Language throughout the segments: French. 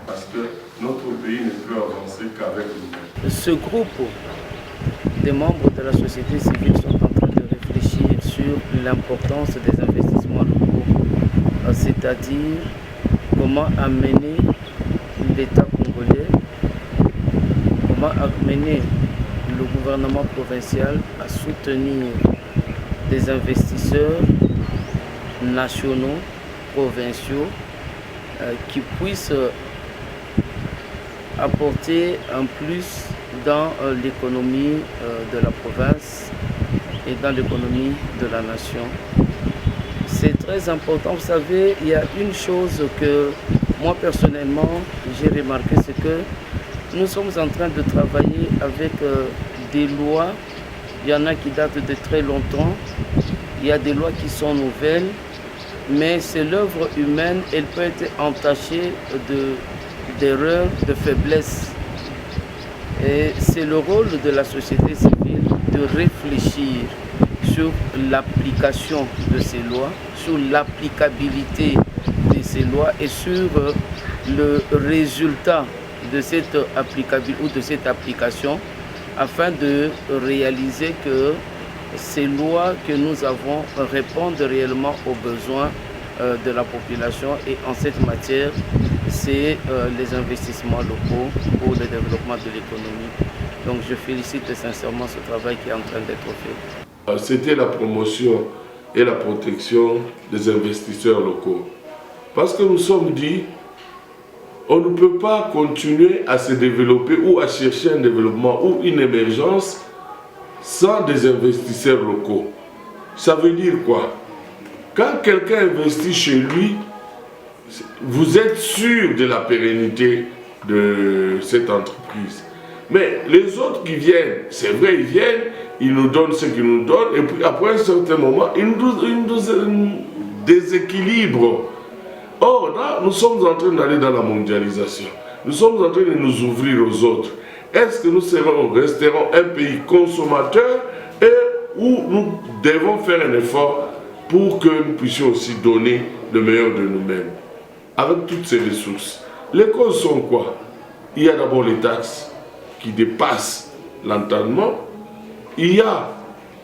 parce que notre pays ne peut avancer qu'avec nous-mêmes. Ce groupe des membres de la société civile sont en train de réfléchir sur l'importance des investissements locaux, c'est-à-dire comment amener l'État congolais, comment amener le gouvernement provincial à soutenir des investisseurs nationaux, provinciaux, qui puissent apporter un plus dans l'économie de la province et dans l'économie de la nation. C'est très important. Vous savez, il y a une chose que moi personnellement j'ai remarqué, c'est que nous sommes en train de travailler avec des lois. Il y en a qui datent de très longtemps. Il y a des lois qui sont nouvelles, mais c'est l'œuvre humaine, elle peut être entachée d'erreurs, de faiblesses. Et c'est le rôle de la société civile de réfléchir sur l'application de ces lois, sur l'applicabilité de ces lois et sur le résultat de cette applicabilité ou de cette application, afin de réaliser que ces lois que nous avons répondent réellement aux besoins de la population. Et en cette matière, c'est les investissements locaux pour le développement de l'économie. Donc je félicite sincèrement ce travail qui est en train d'être fait. C'était la promotion et la protection des investisseurs locaux. Parce que nous sommes dit, on ne peut pas continuer à se développer ou à chercher un développement ou une émergence sans des investisseurs locaux. Ça veut dire quoi? Quand quelqu'un investit chez lui, vous êtes sûr de la pérennité de cette entreprise. Mais les autres qui viennent, c'est vrai, ils viennent, ils nous donnent ce qu'ils nous donnent, et puis après un certain moment, ils nous déséquilibrent. Or, là, nous sommes en train d'aller dans la mondialisation. Nous sommes en train de nous ouvrir aux autres. Est-ce que nous resterons un pays consommateur et où nous devons faire un effort pour que nous puissions aussi donner le meilleur de nous-mêmes avec toutes ces ressources? Les causes sont quoi? Il y a d'abord les taxes qui dépassent l'entendement. Il y a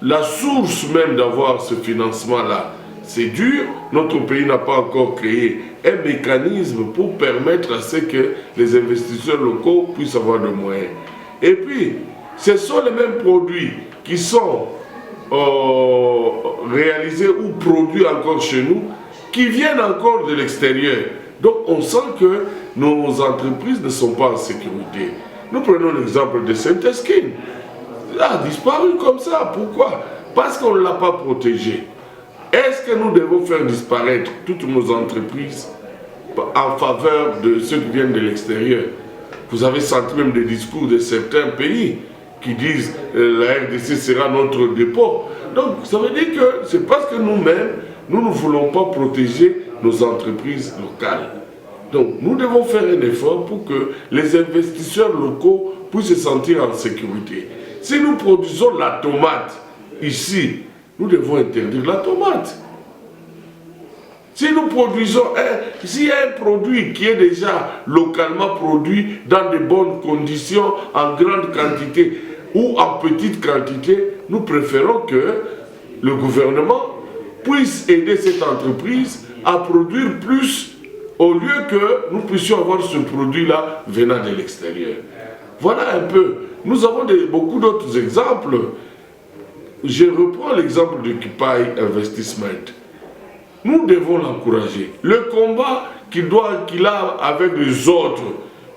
la source même d'avoir ce financement-là. C'est dur, notre pays n'a pas encore créé un mécanisme pour permettre à ce que les investisseurs locaux puissent avoir des moyens. Et puis, ce sont les mêmes produits qui sont réalisés ou produits encore chez nous, qui viennent encore de l'extérieur. Donc on sent que nos entreprises ne sont pas en sécurité. Nous prenons l'exemple de Saint-Esquine. Il a disparu comme ça. Pourquoi? Parce qu'on ne l'a pas protégé. Est-ce que nous devons faire disparaître toutes nos entreprises en faveur de ceux qui viennent de l'extérieur? Vous avez senti même des discours de certains pays qui disent la RDC sera notre dépôt. Donc ça veut dire que c'est parce que nous-mêmes, nous ne voulons pas protéger nos entreprises locales. Donc nous devons faire un effort pour que les investisseurs locaux puissent se sentir en sécurité. Si nous produisons la tomate ici, nous devons interdire la tomate. Si nous produisons, s'il y a un produit qui est déjà localement produit dans de bonnes conditions, en grande quantité ou en petite quantité, nous préférons que le gouvernement puisse aider cette entreprise à produire plus au lieu que nous puissions avoir ce produit-là venant de l'extérieur. Voilà un peu. Nous avons beaucoup d'autres exemples. Je reprends l'exemple de Kipai Investment. Nous devons l'encourager. Le combat qu'il a avec les autres,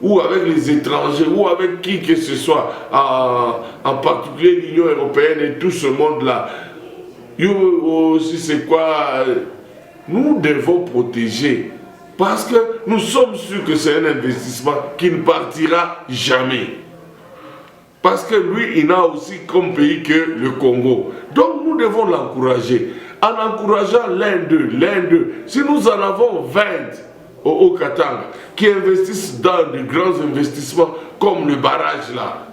ou avec les étrangers, ou avec qui que ce soit, en particulier l'Union européenne et tout ce monde-là, aussi c'est quoi? Nous devons protéger. Parce que nous sommes sûrs que c'est un investissement qui ne partira jamais. Parce que lui, il n'a aussi comme pays que le Congo. Donc nous devons l'encourager. En encourageant l'un d'eux. Si nous en avons 20 au Haut-Katanga qui investissent dans de grands investissements comme le barrage là,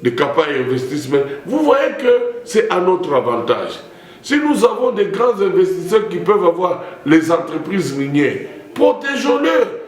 de Kipai Investment, vous voyez que c'est à notre avantage. Si nous avons des grands investisseurs qui peuvent avoir les entreprises minières, protégeons-les.